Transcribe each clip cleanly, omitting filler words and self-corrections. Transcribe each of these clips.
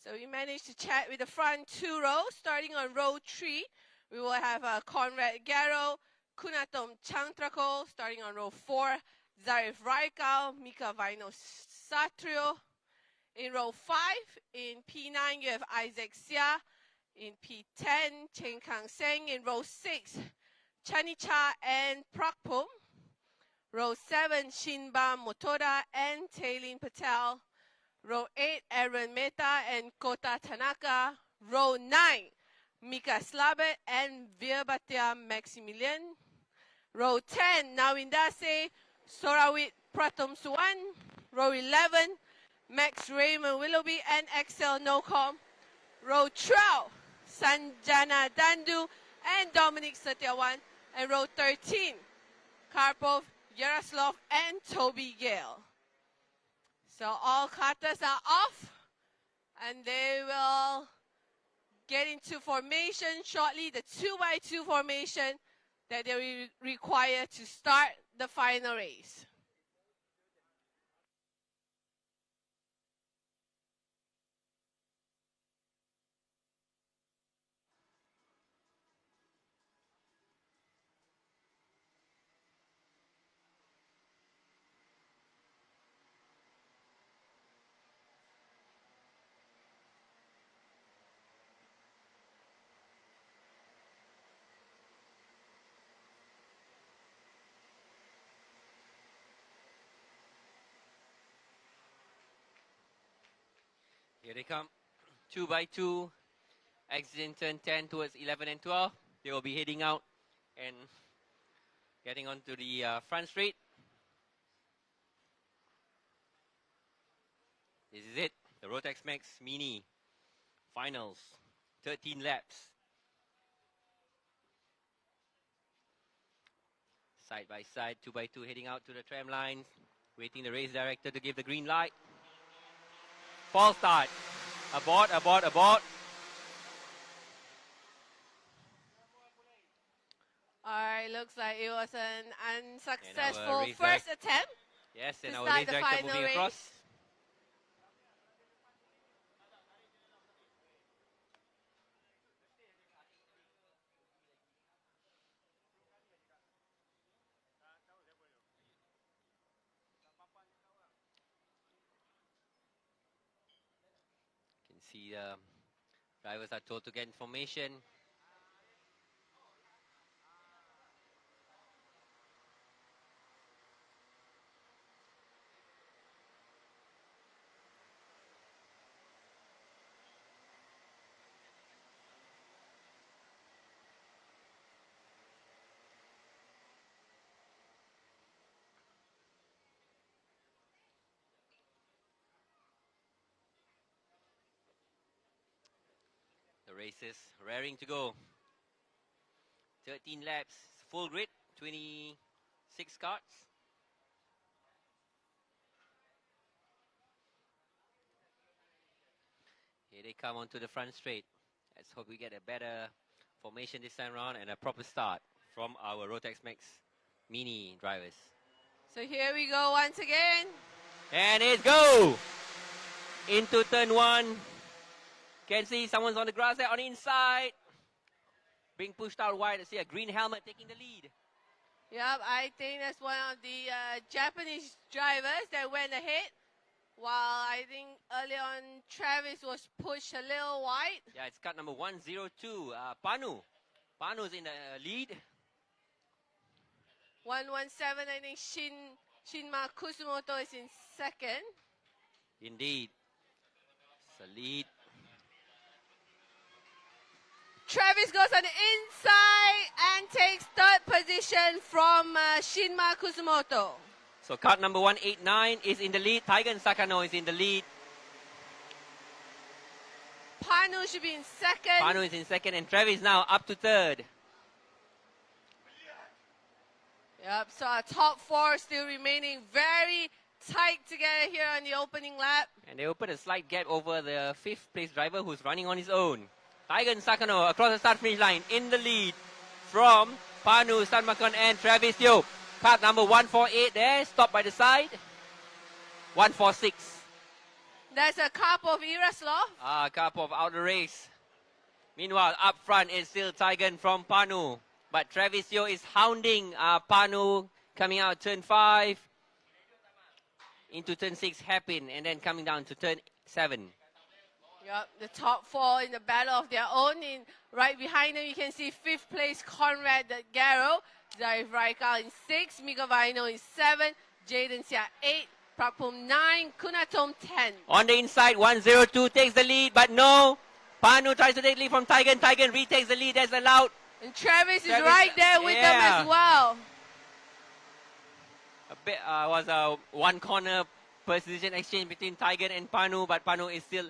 So we managed to chat with the front two rows. Starting on row 3, we will have Conrad Garrow, Kunatom Changtrako. Starting on row 4, Zarif Raikal, Mika Vaino Satrio. In row 5, in P9, you have Isaac Sia. In P10, Chen Kang Seng. In row 6, Chanicha and Prakpum. Row 7, Shinba Motoda and Tailin Patel. Row 8, Aaron Mehta and Kota Tanaka. Row 9, Mika Slabet and Virbatia Maximilian. Row 10, Nawindase, Sorawit Pratom Suwan. Row 11, Max Raymond Willoughby and Excel Nocom. Row 12, Sanjana Dandu and Dominic Satyawan. And row 13, Karpov, Yaroslav and Toby Gale. So all katas are off, and they will get into formation shortly, the 2x2 formation that they require to start the final race. Here they come, 2x2, exiting turn 10 towards 11 and 12. They will be heading out and getting onto the front straight. This is it, the ROTAX Max Mini Finals, 13 laps. Side by side, 2x2 heading out to the tram lines, waiting the race director to give the green light. False start. Abort, abort, abort. All right, looks like it was an unsuccessful first attempt. Yes, and our race director moving across. See, drivers are told to get in formation. The race is raring to go. 13 laps, full grid, 26 cars. Here they come onto the front straight. Let's hope we get a better formation this time around and a proper start from our ROTAX Max Mini drivers. So here we go once again. And it's go! Into turn 1. Can see someone's on the grass there on the inside. Being pushed out wide. I see a green helmet taking the lead. Yep, I think that's one of the Japanese drivers that went ahead. While I think early on Travis was pushed a little wide. Yeah, it's cut number 102. Panu. Panu's in the lead. 117, I think Shinma Kusumoto is in second. Indeed. It's a lead. Travis goes on the inside and takes third position from Shinma Kusumoto. So card number 189 is in the lead. Taigen Sakano is in the lead. Panu should be in second. Panu is in second and Travis now up to third. Yep, so our top 4 still remaining very tight together here on the opening lap. And they open a slight gap over the 5th place driver who's running on his own. Taigen Sakano across the start finish line in the lead from Panu Sanmakon and Travis Teo. Card number 148 there, stopped by the side. 146. That's a cup of Iraslov. Cup of out the race. Meanwhile, up front is still Tigan from Panu. But Travis Yeo is hounding Panu coming out turn 5. Into turn 6, hairpin, and then coming down to turn 7. Yep, the top 4 in the battle of their own. Right behind them, you can see 5th place Conrad Garrow. Zarif Raikal in 6, Mika Vaino in 7, Jaden Sia 8, Prapum 9, Kunatom 10. On the inside, 102 takes the lead, but no. Panu tries to take lead from Tigan. Tigan retakes the lead, that's allowed. And Travis is right there with them as well. A bit was a one corner position exchange between Tigan and Panu, but Panu is still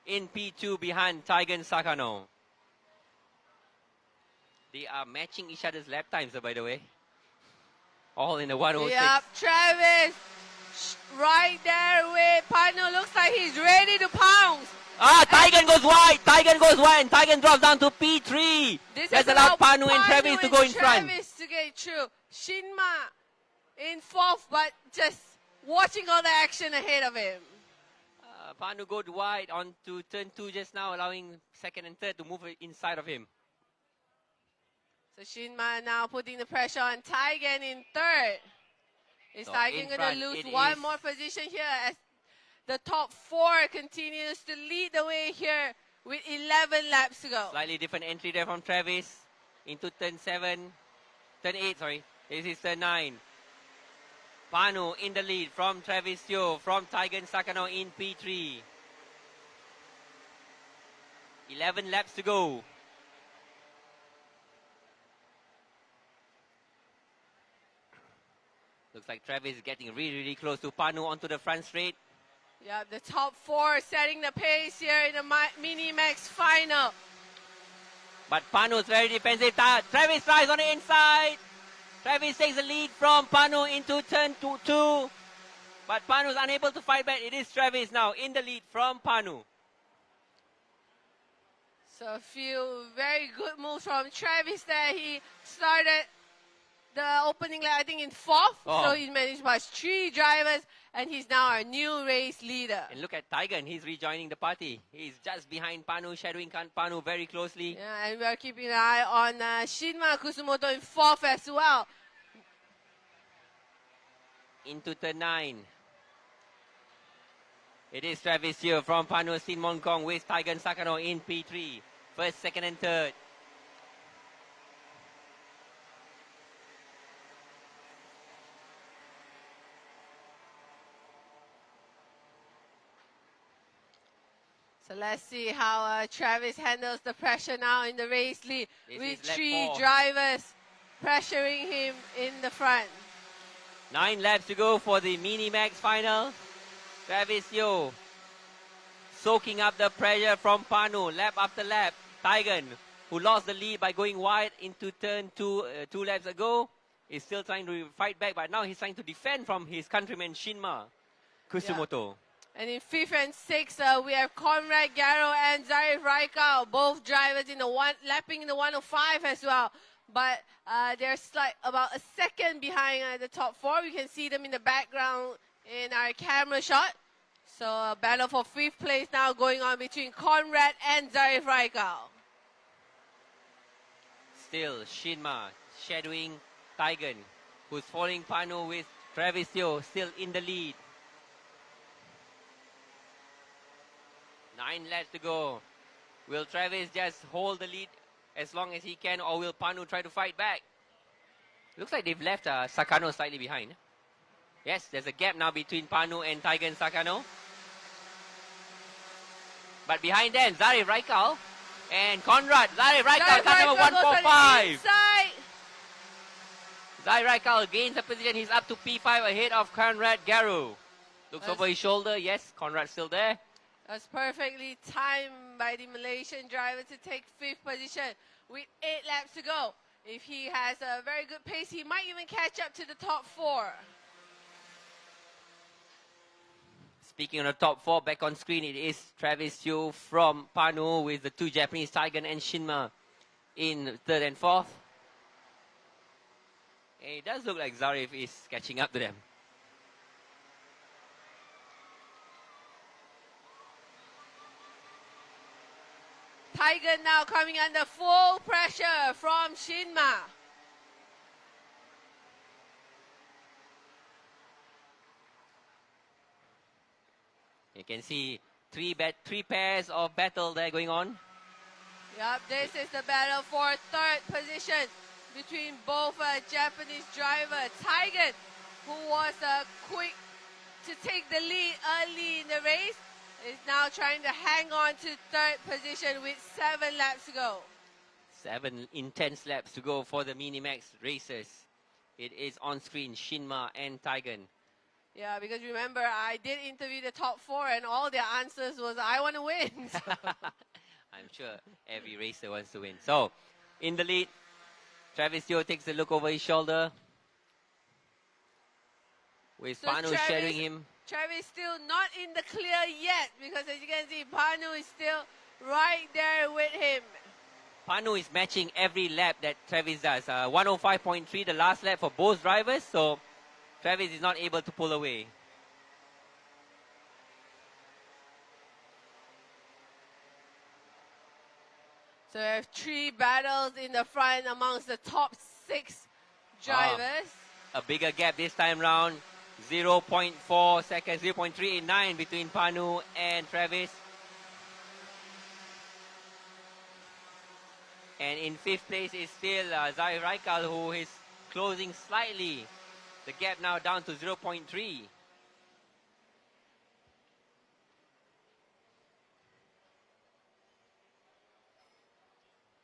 in P2 behind Tigan Sakano. They are matching each other's lap times, by the way. All in the 106. Yep, Travis right there with Panu. Looks like he's ready to pounce. Tigan goes wide. Tigan goes wide, and Tigan drops down to P3. That's allowed Panu and Travis to go in front. Travis to get through. Shinma in 4th, but just watching all the action ahead of him. Panu goes wide onto turn 2 just now, allowing 2nd and 3rd to move inside of him. So Shinma now putting the pressure on Tigan in 3rd. Is Tigan going to lose one more position here as the top 4 continues to lead the way here with 11 laps to go. Slightly different entry there from Travis into turn 8, sorry. This is turn 9. Panu in the lead from Travis Yeo, from Tigan Sakano in P3. 11 laps to go. Looks like Travis is getting really close to Panu onto the front straight. Yeah, the top 4 setting the pace here in the Mini-Max final. But Panu's very defensive. Travis tries on the inside. Travis takes the lead from Panu into turn 2. But Panu's unable to fight back. It is Travis now in the lead from Panu. So a few very good moves from Travis there. He started the opening lap, I think, in 4th. So he managed by 3 drivers, and he's now our new race leader. And look at Tigan. He's rejoining the party. He's just behind Panu, shadowing Panu very closely. Yeah, and we're keeping an eye on Shinma Kusumoto in 4th as well. Into turn 9. It is Travis Yeo from Panu Sin Mongkong with Tigan Sakano in P3. 1st, 2nd, and 3rd. So let's see how Travis handles the pressure now in the race lead with 3 4. drivers pressuring him in the front. 9 laps to go for the Mini-Max final. Travis Yeo soaking up the pressure from Panu lap after lap. Tigan, who lost the lead by going wide into turn 2 2 laps ago, is still trying to fight back, but now he's trying to defend from his countryman Shinma Kusumoto. Yeah. And in 5th and 6th, we have Conrad Garrow and Zarif Raikal, both drivers in the lapping in the 105 as well. But they're about a second behind the top 4. We can see them in the background in our camera shot. So a battle for 5th place now going on between Conrad and Zarif Raikal. Still Shinma shadowing Tigan, who's following Panu with Travis Yeo still in the lead. 9 laps to go. Will Travis just hold the lead as long as he can, or will Panu try to fight back? Looks like they've left Sakano slightly behind. Yes, there's a gap now between Panu and Tigan Sakano. But behind them, Zarif Raikal and Conrad. Zarif Raikal, car number 145. Zarif Raikal gains a position. He's up to P5 ahead of Conrad Garrow. Looks over his shoulder. Yes, Conrad's still there. That's perfectly timed by the Malaysian driver to take 5th position with 8 laps to go. If he has a very good pace, he might even catch up to the top 4. Speaking of the top 4, back on screen, it is Travis Yeo from Panu with the 2 Japanese, Tigan and Shinma, in 3rd and 4th. And it does look like Zarif is catching up to them. Tiger now coming under full pressure from Shinma. You can see three pairs of battle there going on. Yep, this is the battle for third position between both Japanese driver Tiger, who was quick to take the lead early in the race, is now trying to hang on to third position with 7 laps to go. 7 intense laps to go for the Minimax racers. It is on screen, Shinma and Taigen. Yeah, because remember, I did interview the top 4 and all their answers was, I want to win. I'm sure every racer wants to win. So, in the lead, Travis Teo takes a look over his shoulder. With Panu shadowing him. Travis still not in the clear yet, because as you can see, Panu is still right there with him. Panu is matching every lap that Travis does. 105.3 the last lap for both drivers, so Travis is not able to pull away. So we have 3 battles in the front amongst the top 6 drivers. A bigger gap this time round. 0.4 seconds, 0.389 between Panu and Travis. And in 5th place is still Zai Raikal, who is closing slightly. The gap now down to 0.3.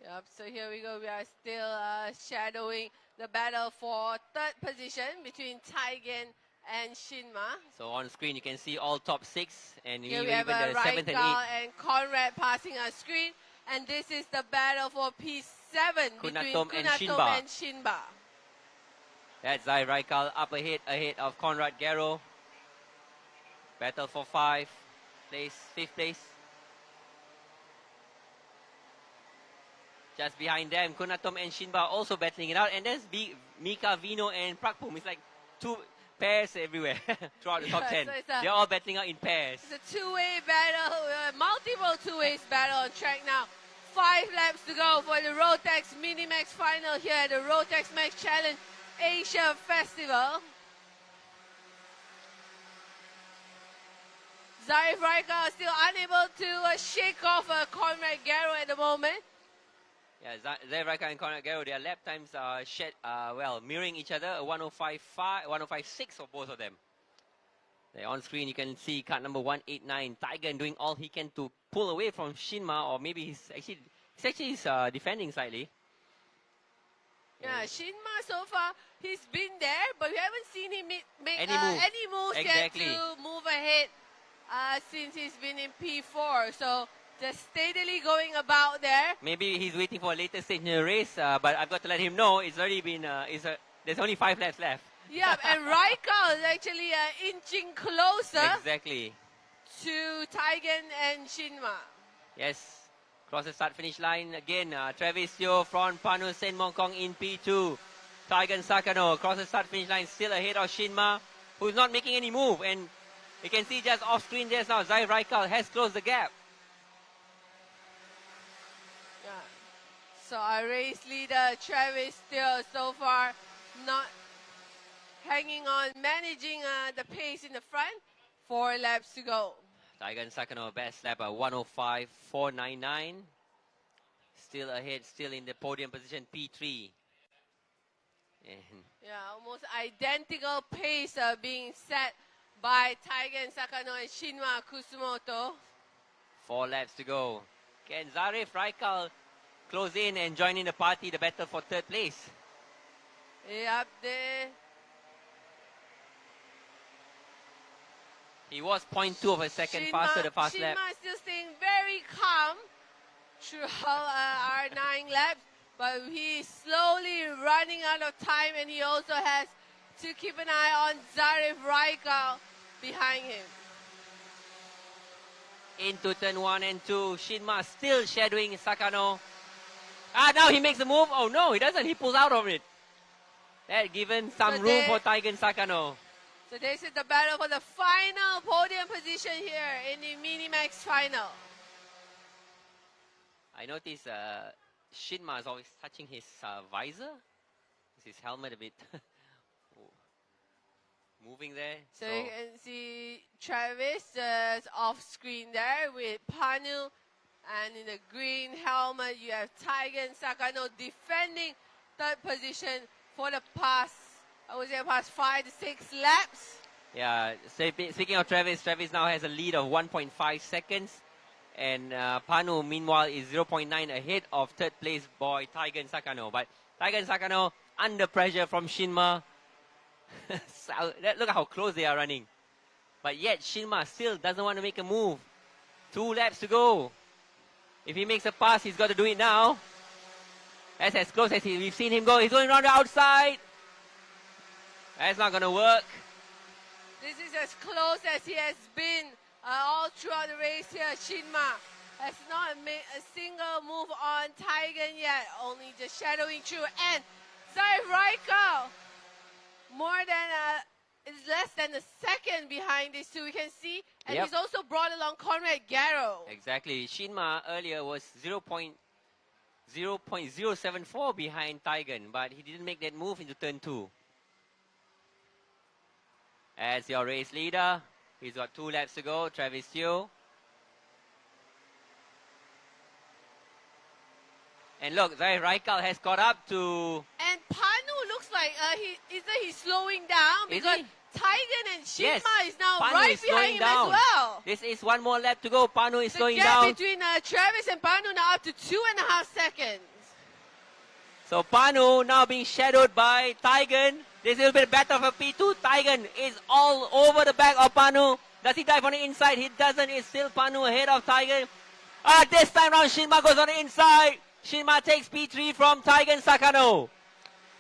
Yep, so here we go. We are still shadowing the battle for third position between Taigen and Shinma. So on screen you can see all top 6 and Here even we have the 7th and 8th. Raikal and Conrad passing on screen. And this is the battle for P7 between Kunatom and Kunatom and Shinba. That's Zai Raikal up ahead of Conrad Garrow. Battle for 5th place. Just behind them, Kunatom and Shinba also battling it out. And there's Mika, Vino, and Prakpum. It's like 2 pairs everywhere throughout the top 10. So they're all battling out in pairs. It's a 2-way battle, multiple 2-ways battle on track now. 5 laps to go for the ROTAX Minimax final here at the ROTAX Max Challenge Asia Festival. Zarif Raikal still unable to shake off Conrad Garrow at the moment. Yeah, Zai Raikal and Conrad Garrow, their lap times are mirroring each other, 105.5, 105.6 for both of them. There on screen, you can see car number 189, Taigen doing all he can to pull away from Shinma, or maybe he's actually defending slightly. Yeah, Shinma so far, he's been there, but we haven't seen him make Any moves exactly. yet to move ahead since he's been in P4. So just steadily going about there. Maybe he's waiting for a later stage in the race, but I've got to let him know it's already been, there's only 5 laps left. Yeah, and Raikal is actually inching closer Exactly. to Taigen and Shinma. Yes. Cross the start-finish line again. Travis Teo from Panu Sen Mong Kong in P2. Taigen Sakano across the start-finish line, still ahead of Shinma, who's not making any move. And you can see just off-screen there now, Zai Raikal has closed the gap. Yeah. So our race leader, Travis, still so far not hanging on, managing the pace in the front. 4 laps to go. Taigen Sakano, best lap at 105.499. Still ahead, still in the podium position, P3. And Yeah, almost identical pace being set by Taigen Sakano and Shinma Kusumoto. 4 laps to go. Can Zarif Raikal close in and join in the party, the battle for 3rd place? Yep, He was 0.2 of a second faster the fast lap. Shinma is still staying very calm throughout our 9 laps, but he's slowly running out of time, and he also has to keep an eye on Zarif Raikal behind him. Into turn 1 and 2, Shinma still shadowing Sakano. Now he makes a move. Oh no, he doesn't. He pulls out of it. That given some room for Taigen Sakano. So this is the battle for the final podium position here in the Minimax final. I notice Shinma is always touching his visor. Is his helmet a bit moving there? So you can see Travis off screen there with Panu. And in the green helmet, you have Taigen Sakano defending third position for the past, I would say, past 5 to 6 laps. Yeah, speaking of Travis, Travis now has a lead of 1.5 seconds. And Panu, meanwhile, is 0.9 ahead of third place boy Taigen Sakano. But Taigen Sakano under pressure from Shinma. So, look at how close they are running. But yet, Shinma still doesn't want to make a move. 2 laps to go. If he makes a pass, he's got to do it now. That's as close as we've seen him go. He's going around the outside. That's not going to work. This is as close as he has been all throughout the race here. Shinma has not made a single move on Taigen yet, only just shadowing through. And Zai Raikal, more than is less than a second behind these two, we can see. And he's also brought along Conrad Garrow. Exactly. Shinma earlier was 0.074 behind Taigen, but he didn't make that move into turn 2. As your race leader, he's got 2 laps to go, Travis Teo. And look, Zai Raikal has caught up to... And Panu looks like he's slowing down because Taigen and Shinma is now Panu right is behind him down as well. This is 1 more lap to go. Panu is slowing The down. gap between Travis and Panu now up to 2.5 seconds. So Panu now being shadowed by Taigen. This will be a battle for P2. Taigen is all over the back of Panu. Does he dive on the inside? He doesn't. It's still Panu ahead of Taigen. This time round, Shinma goes on the inside. Shinma takes P3 from Taigen Sakano.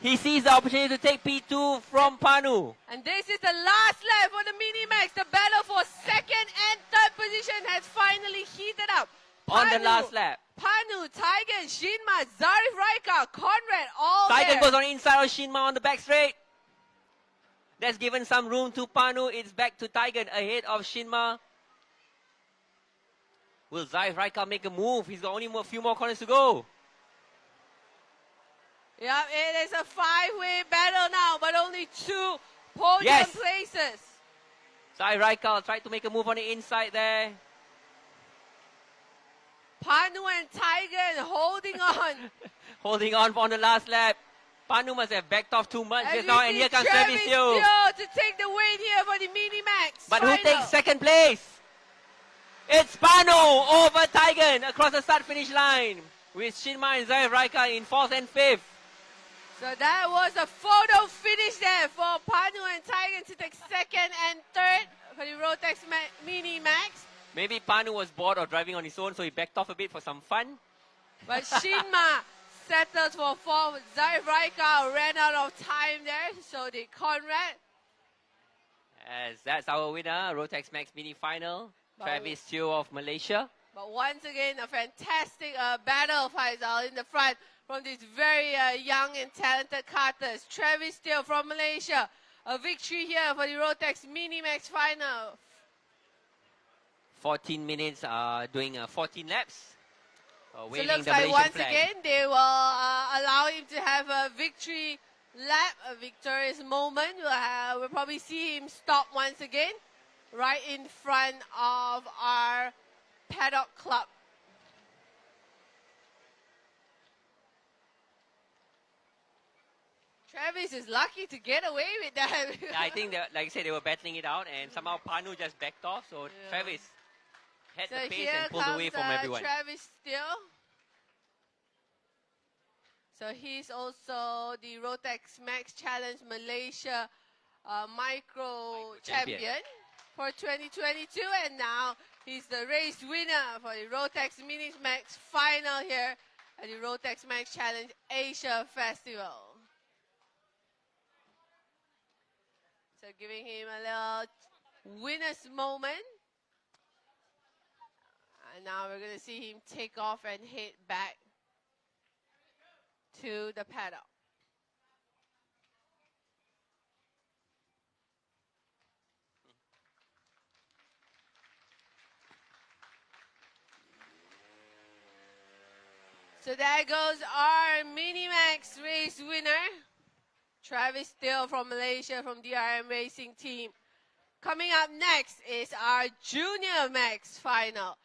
He sees the opportunity to take P2 from Panu. And this is the last lap for the Minimax. The battle for second and third position has finally heated up. On the last lap. Panu, Taigen, Shinma, Zarif Raika, Conrad, all Taigen there. goes on the inside of Shinma on the back straight. That's given some room to Panu. It's back to Taigen ahead of Shinma. Will Zarif Raika make a move? He's got only a few more corners to go. Yeah, it is a 5-way battle now, but only 2 podium places. Zarif Raika tried to make a move on the inside there. Panu and Taigen holding on. Holding on the last lap. Panu must have backed off too much just now, and here comes Travis Teo to take the win here for the Minimax. But who takes second place? It's Panu over Taigen across the start-finish line, with Shinma and Zarif Raika in 4th and 5th. So that was a photo finish there for Panu and Taigen to take second and third for the ROTAX Minimax. Maybe Panu was bored of driving on his own, so he backed off a bit for some fun. But Shinma settles for 4th. Zarif Raika ran out of time there, so did Conrad. As that's our winner, ROTAX Max Mini Final, Travis Teo of Malaysia. But once again, a fantastic battle, Faisal, in the front from these very young and talented karters. Travis Teo from Malaysia, a victory here for the ROTAX Minimax Final. 14 minutes, doing 14 laps. So it looks like once again they will allow him to have a victory lap, a victorious moment. We'll probably see him stop once again right in front of our paddock club. Travis is lucky to get away with that. Yeah, I think, that, like I said, they were battling it out, and somehow Panu just backed off, so Travis had the pace and pulled away from everyone. Travis still. So he's also the ROTAX Max Challenge Malaysia Micro Champion for 2022, and now he's the race winner for the ROTAX Minimax Final here at the ROTAX Max Challenge Asia Festival. So giving him a little winner's moment. And now we're going to see him take off and head back to the paddock. So there goes our Minimax race winner, Travis Still from Malaysia from DRM Racing Team. Coming up next is our Junior Max final.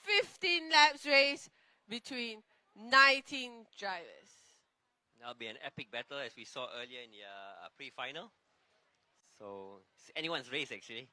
15 laps race between 19 drivers. That'll be an epic battle as we saw earlier in the pre-final. So it's anyone's race actually.